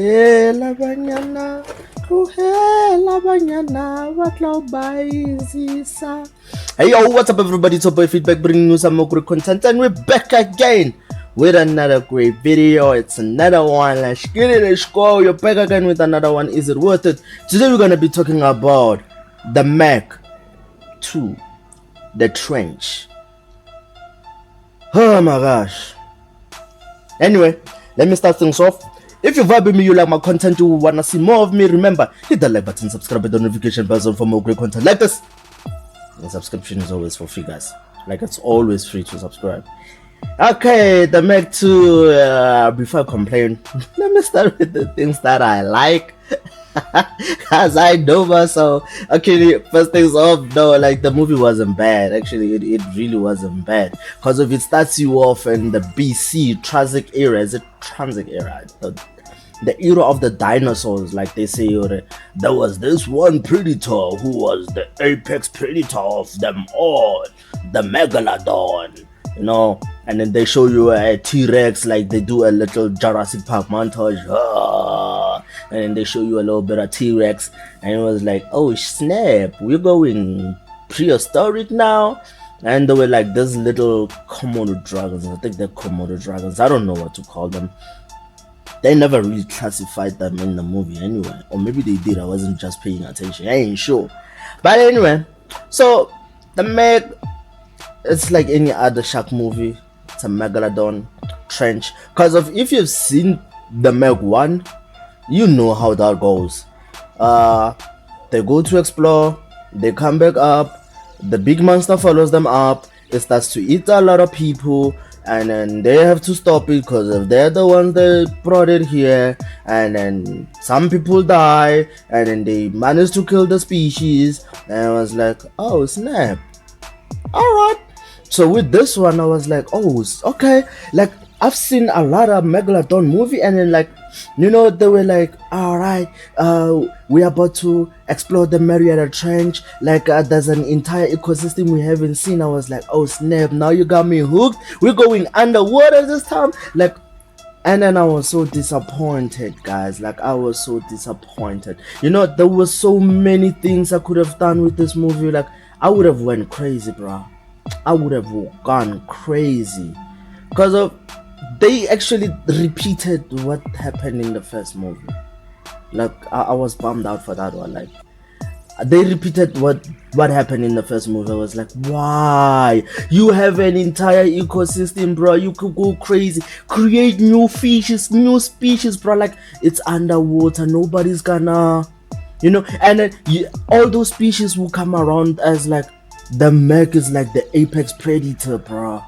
Tlohela banyana, tlohela banyana, batlaobaizisa. Hey yo, what's up everybody? It's your boy Feedback bringing you some more great content, and we're back again with another great video. It's another one. Let's get it, let's go. You're back again with another one. Is it worth it? Today we're gonna be talking about the Meg 2, The Trench. Oh my gosh. Anyway, let me start things off. If you vibe with me, you like my content, you wanna see more of me, remember, hit the like button, subscribe with the notification bell for more great content like this. The subscription is always for free, guys. Like, it's always free to subscribe. Okay, the Meg 2, before I complain, let me start with the things that I like. As I know myself. Okay, first things off, no, like, the movie wasn't bad. Actually, it really wasn't bad. Because if it starts you off in the BC Triassic era, is it Triassic era? The era of the dinosaurs, like they say, there was this one predator who was the apex predator of them all, the Megalodon, you know, and then they show you a T-Rex, like they do a little Jurassic Park montage, and then they show you a little bit of T-Rex, and it was like, oh snap, we're going prehistoric now. And they were like these little Komodo dragons. I think they're Komodo dragons. I don't know what to call them. They never really classified them in the movie anyway, or maybe they did. I wasn't just paying attention. I ain't sure. But anyway, so the Meg, it's like any other shark movie. It's a Megalodon trench. Because of if you've seen the Meg 1, you know how that goes. They go to explore, they come back up, the big monster follows them up, it starts to eat a lot of people, and then they have to stop it because if they're the ones that brought it here, and then some people die, and then they manage to kill the species, and I was like, oh snap, alright. So with this one I was like, oh okay, like I've seen a lot of Megalodon movie, and then like, you know, they were like, alright, we're about to explore the Mariana Trench, like there's an entire ecosystem we haven't seen. I was like, oh snap, now you got me hooked, we're going underwater this time, like. And then I was so disappointed, guys. Like, I was so disappointed. You know, there were so many things I could have done with this movie. Like, I would have went crazy, bro. I would have gone crazy because of they actually repeated what happened in the first movie. Like, I was bummed out for that one. Like, they repeated what happened in the first movie. I was like, why? You have an entire ecosystem, bro. You could go crazy, create new fishes, new species, bro. Like, it's underwater, nobody's gonna, you know, and then all those species will come around as like the Meg is like the apex predator, bro.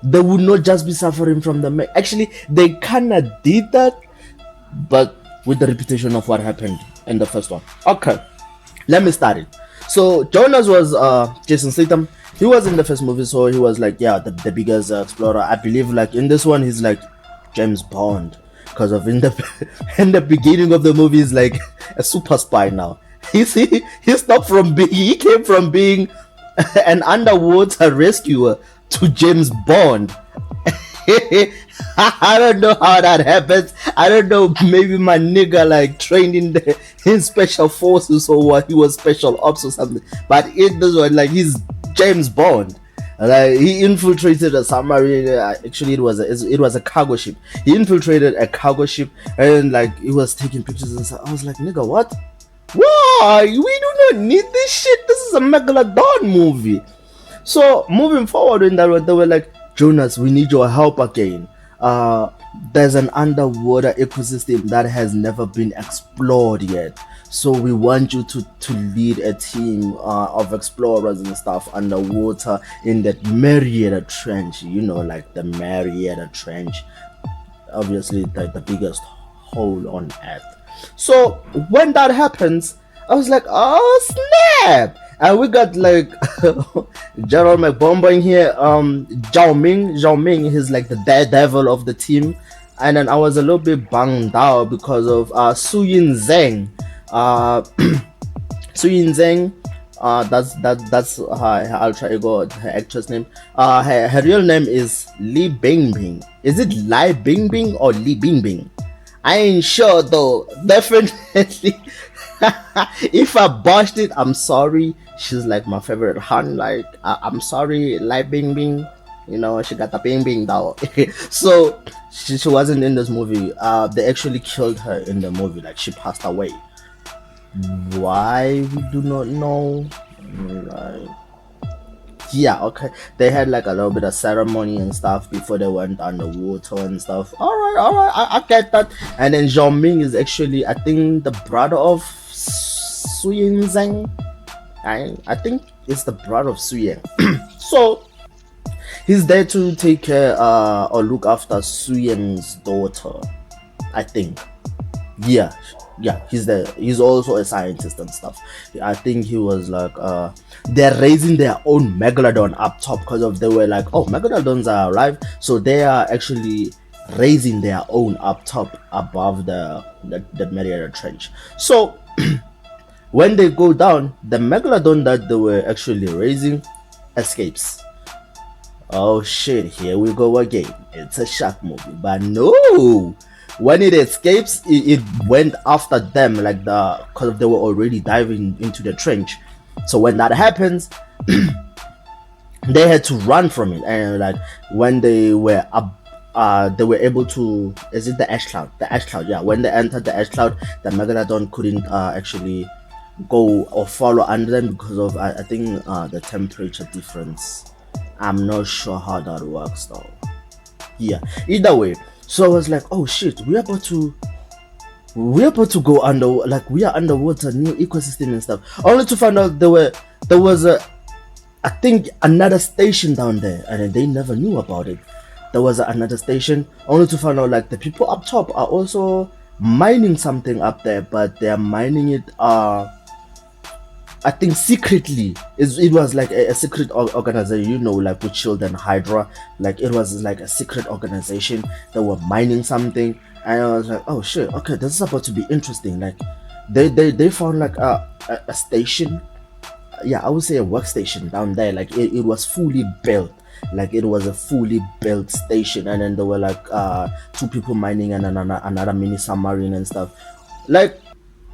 They would not just be suffering from the Meg. Actually, they kinda did that, but with the repetition of what happened in the first one. Okay, let me start it. So Jonas was Jason Statham. He was in the first movie, so he was like, yeah, the biggest explorer. I believe like in this one he's like James Bond, because of in the beginning of the movie he's like a super spy now. He stopped from being, he came from being an underwater rescuer to James Bond. I don't know how that happens. I don't know, maybe my nigga like trained in special forces or what, he was special ops or something. But in this one, like, he's James Bond. Like, he infiltrated a submarine. Actually, it was a cargo ship. He infiltrated a cargo ship, and like he was taking pictures and stuff. I was like, nigga, what? Why? We do not need this shit. This is a Megalodon movie. So moving forward in that one, they were like, Jonas, we need your help again. There's an underwater ecosystem that has never been explored yet. So we want you to lead a team of explorers and stuff underwater in that Mariana Trench. You know, like the Mariana Trench. Obviously, the biggest hole on Earth. So when that happens, I was like, oh snap. And we got like Gerald McBomber in here, Zhao Ming, he's like the daredevil of the team. And then I was a little bit bummed out because of Su Yin Zhang. Su Yin Zhang, that's her alter ego, her actress name. Her real name is Li Bingbing. Is it Lai Bingbing or Li Bingbing? I ain't sure though. Definitely. If I botched it, I'm sorry. She's like my favorite hun. Like I'm sorry, like Bing Bing. You know, she got the Bing Bing though. So she wasn't in this movie. They actually killed her in the movie. Like she passed away. Why we do not know. Like, yeah, okay. They had like a little bit of ceremony and stuff before they went underwater and stuff. All right, I get that. And then Zhao Ming is actually, I think, the brother of Su Yin Zheng. I think it's the brother of Su Yang. So he's there to take care or look after Su Yang's daughter, I think. Yeah, yeah, he's there. He's also a scientist and stuff. I think he was like they're raising their own megalodon up top because of they were like, oh, megalodons are alive, so they are actually raising their own up top above the Mariana Trench. So when they go down, the megalodon that they were actually raising escapes. Oh shit, here we go again. It's a shark movie. But no! When it escapes, it went after them like because they were already diving into the trench. So when that happens, they had to run from it. And like when they were up they were able to, is it the ash cloud? The ash cloud, yeah. When they entered the ash cloud, the megalodon couldn't actually go or follow under them because of I think the temperature difference. I'm not sure how that works though. Yeah, either way. So I was like, oh shit, we're about to go under, like we are underwater, new ecosystem and stuff. Only to find out there was I think another station down there, and then they never knew about it. There was another station, only to find out like the people up top are also mining something up there, but they are mining it I think secretly. It was like a secret organization, you know, like with Shield and Hydra. Like it was like a secret organization that were mining something, and I was like, oh shit, okay, this is about to be interesting. Like they found like a station, yeah, I would say a workstation down there. Like it was fully built, like it was a fully built station, and then there were like two people mining and another mini submarine and stuff. Like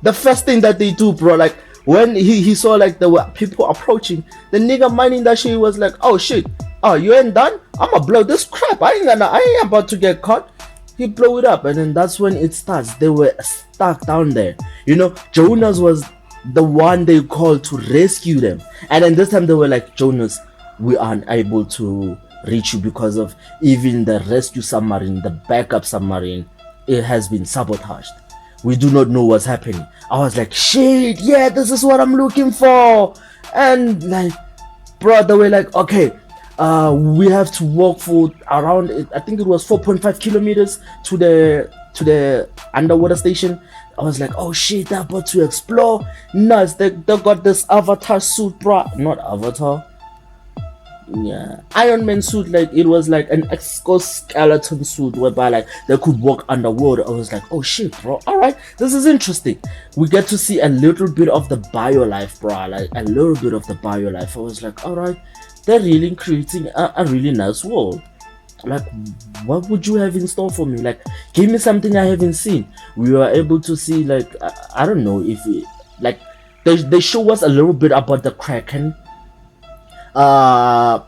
the first thing that they do, bro, like when he saw like there were people approaching, the nigga mining that shit was like, oh shit, oh you ain't done? I'ma blow this crap. I ain't about to get caught. He blew it up, and then that's when it starts. They were stuck down there. You know, Jonas was the one they called to rescue them, and then this time they were like, Jonas, we are unable to reach you because of even the rescue submarine, the backup submarine, it has been sabotaged. We do not know what's happening. I was like, shit, yeah, this is what I'm looking for. And like, bro, they were like, okay, we have to walk for around, I think it was 4.5 kilometers to the underwater station. I was like, oh shit, they're about to explore. Nice, they got this avatar suit, bro. Not avatar. Yeah, Iron Man suit, like it was like an exoskeleton suit whereby like they could walk underwater. I was like, oh shit, bro, all right, this is interesting. We get to see a little bit of the bio life, bro, like a little bit of the bio life. I was like, all right, they're really creating a really nice world. Like, what would you have in store for me? Like, give me something I haven't seen. We were able to see, like, I don't know if it, like they show us a little bit about the Kraken. A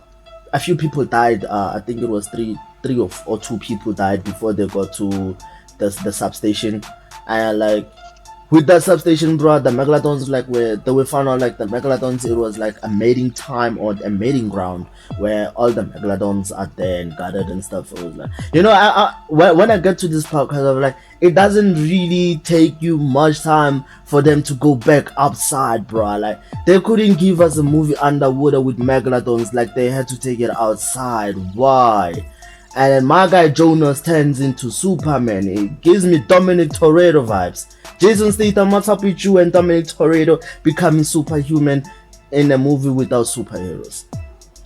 few people died. I think it was three or two people died before they got to the substation. And like with that substation, bro, the megalodons, like where they were found out, like the megalodons, it was like a mating time or a mating ground where all the megalodons are there and gathered and stuff. It was like, you know, when I get to this part, because of like, it doesn't really take you much time for them to go back outside, bro. Like they couldn't give us a movie underwater with megalodons, like they had to take it outside. Why? And then my guy Jonas turns into Superman. It gives me Dominic Toretto vibes. Jason Statham, what's up with you and Dominic Toretto becoming superhuman in a movie without superheroes?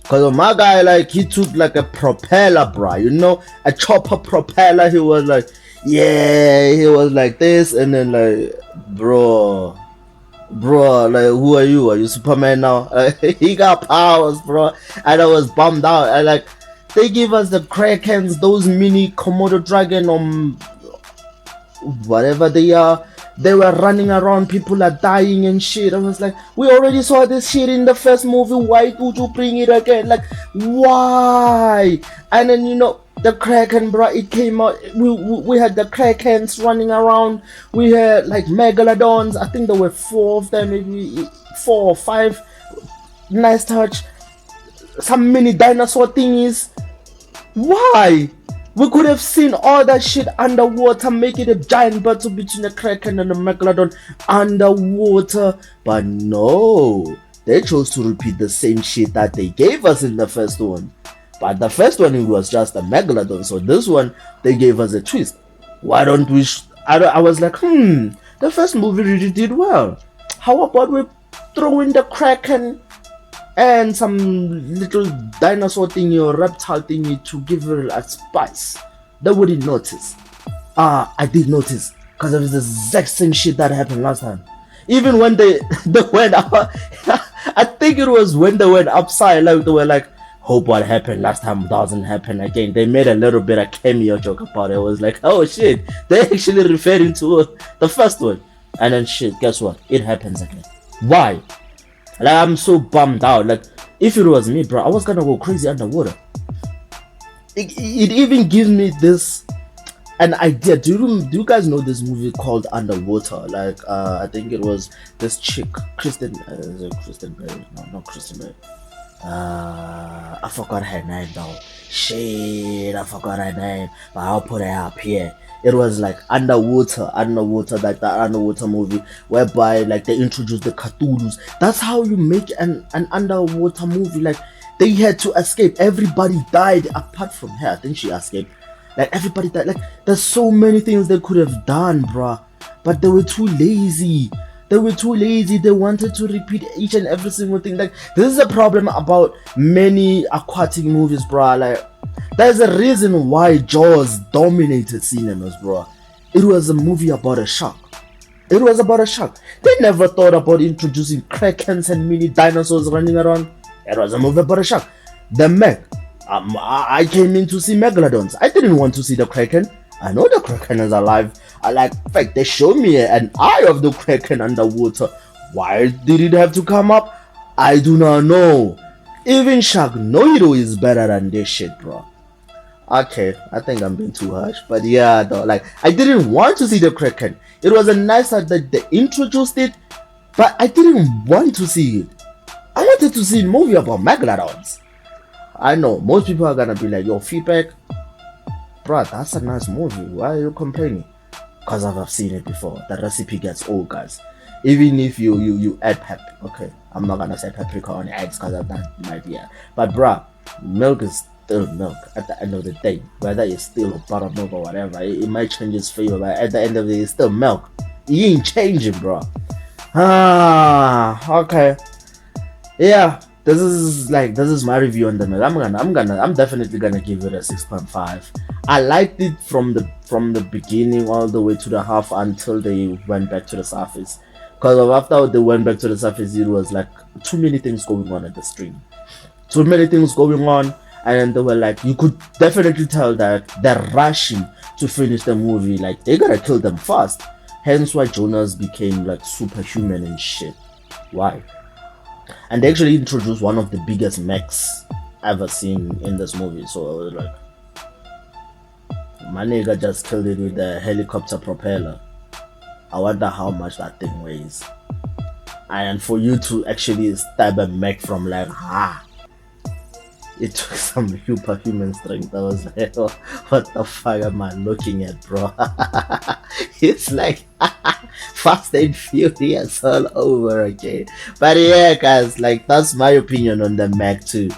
Because my guy, like, he took like a propeller, bro. You know, a chopper propeller. He was like, yeah, he was like this. And then like, bro, like, who are you? Are you Superman now? He got powers, bro. And I was bummed out. And like, they give us the Krakens, those mini Komodo dragon whatever they are. They were running around, people are dying and shit. I was like, we already saw this shit in the first movie. Why would you bring it again? Like, why? And then the Kraken, bro, it came out. We had the Krakens running around. We had like Megalodons. I think there were 4 of them, maybe 4 or 5. Nice touch. Some mini dinosaur thingies. Why? We could have seen all that shit underwater, make it a giant battle between the Kraken and the Megalodon underwater. But no, they chose to repeat the same shit that they gave us in the first one. But the first one, it was just a Megalodon. So this one, they gave us a twist. Why don't we... I was like, the first movie really did well. How about we throw in the Kraken and some little dinosaur thingy or reptile thingy to give it a spice? They wouldn't notice. I did notice, because it was the exact same shit that happened last time. Even when they went up, I think it was when they went upside, like they were like, hope what happened last time doesn't happen again. They made a little bit of cameo joke about it. It was like, oh shit, they actually referring to the first one. And then shit, guess what? It happens again. Why? Like, I'm so bummed out. Like, if it was me, bro, I was gonna go crazy underwater. It even gives me an idea. Do you guys know this movie called Underwater? Like, I think it was this chick, Kristen Bell. No, not Kristen Bell. I forgot her name though. Shit, I forgot her name. But I'll put it up here. It was like underwater, like that underwater movie whereby like they introduced the Cthulhu's. That's how you make an underwater movie. Like, they had to escape. Everybody died apart from her. I think she escaped. Like, everybody died. Like, there's so many things they could have done, bruh. But they were too lazy. They wanted to repeat each and every single thing. Like, this is a problem about many aquatic movies, bruh. Like, there's a reason why Jaws dominated cinemas, bro. It was a movie about a shark. They never thought about introducing Krakens and mini dinosaurs running around. It was a movie about a shark. The Meg. I came in to see Megalodons. I didn't want to see the Kraken. I know the Kraken is alive. In fact, they showed me an eye of the Kraken underwater. Why did it have to come up? I do not know. Even Sharknado is better than this shit, bro. Okay, I think I'm being too harsh, but yeah, though, like, I didn't want to see the Kraken. It was a nice that they introduced it, but I didn't want to see it. I wanted to see a movie about Megalodons. I know most people are gonna be like, yo, feedback, bro, that's a nice movie. Why are you complaining? Because I've seen it before. The recipe gets old, guys. Even if you add okay, I'm not gonna say paprika on eggs because of that idea. But bruh, milk is still milk at the end of the day. Whether it's still buttermilk or whatever, it might change its flavor, but at the end of the day, it's still milk. It ain't changing, bro. Okay. Yeah, this is my review on the milk. I'm definitely gonna give it a 6.5. I liked it from the beginning all the way to the half until they went back to the surface. Because after they went back to the surface, it was like too many things going on at the stream. Too many things going on, and they were like, you could definitely tell that they're rushing to finish the movie. Like, they gotta kill them fast. Hence why Jonas became like superhuman and shit. Why? And they actually introduced one of the biggest mechs ever seen in this movie. So I was like, my nigga just killed it with a helicopter propeller. I wonder how much that thing weighs. And for you to actually stab a mech from like, it took some superhuman strength. I was like, oh, what the fuck am I looking at, bro? It's like Fast and Furious all over again. But yeah, guys, like, that's my opinion on the mech too.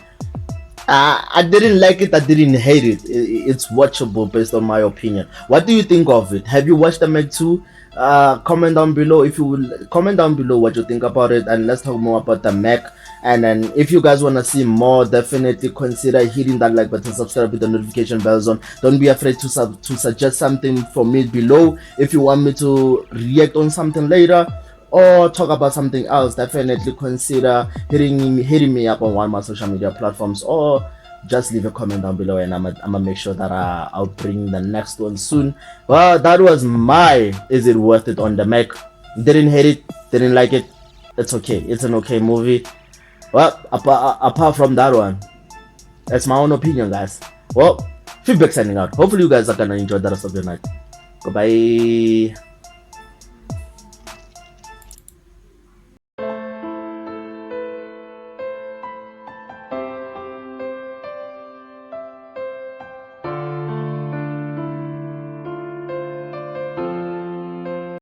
I didn't like it, I didn't hate it. It's watchable based on my opinion. What do you think of it? Have you watched the Meg 2? Comment down below if you will. Comment down below what you think about it, and let's talk more about the Meg. And then if you guys want to see more, definitely consider hitting that like button, subscribe with the notification bells on. Don't be afraid to suggest something for me below. If you want me to react on something later or talk about something else, definitely consider hitting me up on one of my social media platforms, or just leave a comment down below, and I'm gonna make sure that I'll bring the next one soon. Well, that was my Is It Worth It on the Mac. Didn't hate it, didn't like it. It's okay. It's an okay movie. Well, apart from that one, that's my own opinion, guys. Well, feedback signing out. Hopefully you guys are gonna enjoy the rest of your night. Goodbye.